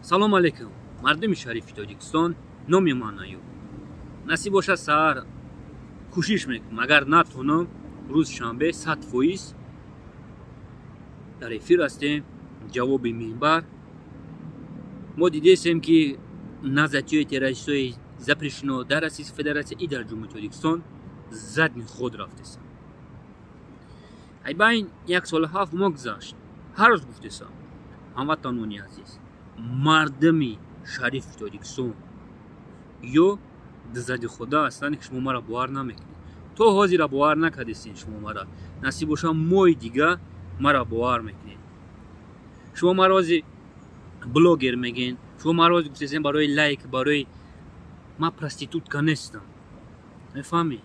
салом алейкум, мардуми шарифи Тоҷикистон, номи ман Аюб. Насиб бошад саҳар кӯшиш мекунам, агар натонам рӯзи шанбе 100% дар эфир ҳастем. ҷавоби минбар. мо дидесем ки назарияи террористҳои запрещено дар Российской Федерации и дар Ҷумҳурии Тоҷикистон задни худ рафтесам. Айбайн 1 соли 7 моҳ гузашт. ҳар рӯз гуфтесам, ҳамватанони азиз, мардуми шарифи Тоҷикистон ё дизади худа ҳастанд ки шумо маро бовар намекунед. То ҳозира бовар накардистед шумо маро. Насиб бошад моҳи дига маро бовар мекунед. шумо маро блогер мегӯед, шумо маро гуфтесем барои лайк, барои ман проститутка нестам. мефаҳмед?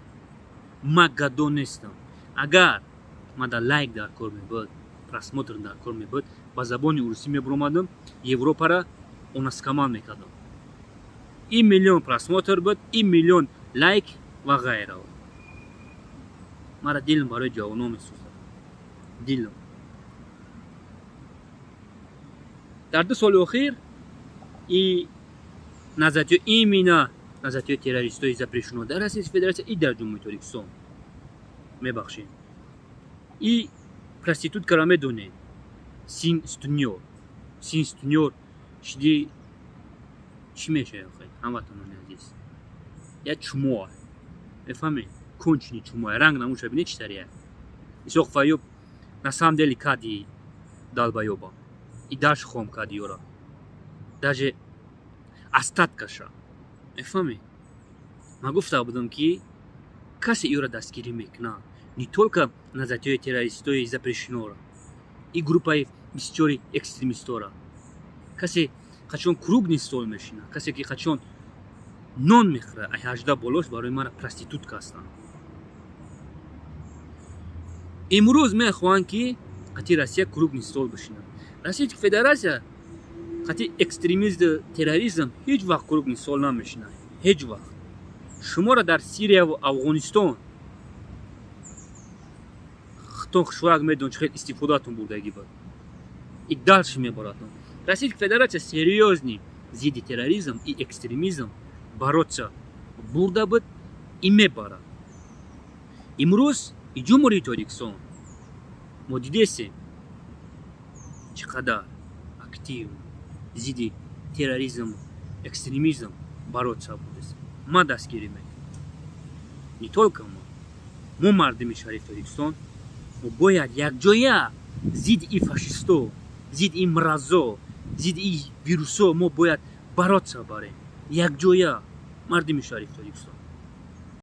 ман гадо нестам. агар ман дар лайк дар кор мебуд, просмотр дар кор мебуд, ба забони урусӣ мебуромадам, Европара онаскаман мекардам. ин миллион просмотр буд, ин миллион лайк ва ғайра. мара дилам барои ҷавонон месӯзад. дилам. дар 2 соли охир назарияи именно назарияи террористҳои запрещено дар Российской Федерации и дар Ҷумҳурии Тоҷикистон. мебахшед. И проституткаро медонед. Син стунёр шиди чӣ мешавад охир? ҳамватанони азиз. як чумоа. мефаҳмед? кончини чумоа. ранг намуша бинед чӣ тария. Исоқ Файюб на самом деле кади далбаёба. И даш хом кади ёра. даже астаткаша. мефаҳмед? ман гуфта будам ки касе ёра дастгирӣ мекунад, не только назарияи террористҳои запрещенора, и группаи бисёри экстремистора. касе қачон кругни стол мешина, касе ки қачон нон мехӯра, ай 18 болош барои мара проститутка ҳастанд. имрӯз мехоҳанд ки қати Россия кругни стол бишинад. Российская Федерация қати экстремизм, терроризм ҳеҷ вақт кругни стол намешинад. ҳеҷ вақт. шуморо дар Сирия ва Афғонистон хитон хушвак медон, чӣ хел истифодаатон бурдагӣ буд. И дальше мебаратон. Российская Федерация серьёзный зидди терроризм и экстремизм бороться бурда буд и мебарад. имрӯз и Ҷумҳурии Тоҷикистон мо дидесем чӣ қадар активно зидди терроризм, экстремизм бороться будест. ман дастгирӣ мекунам. Не только мо мардуми шарифи Тоҷикистон, мо бояд якҷоя зидди и фашисто, зидди и мразо, зидди и вирусо мо бояд бороться барем. якҷоя мардуми шарифи Тоҷикистон.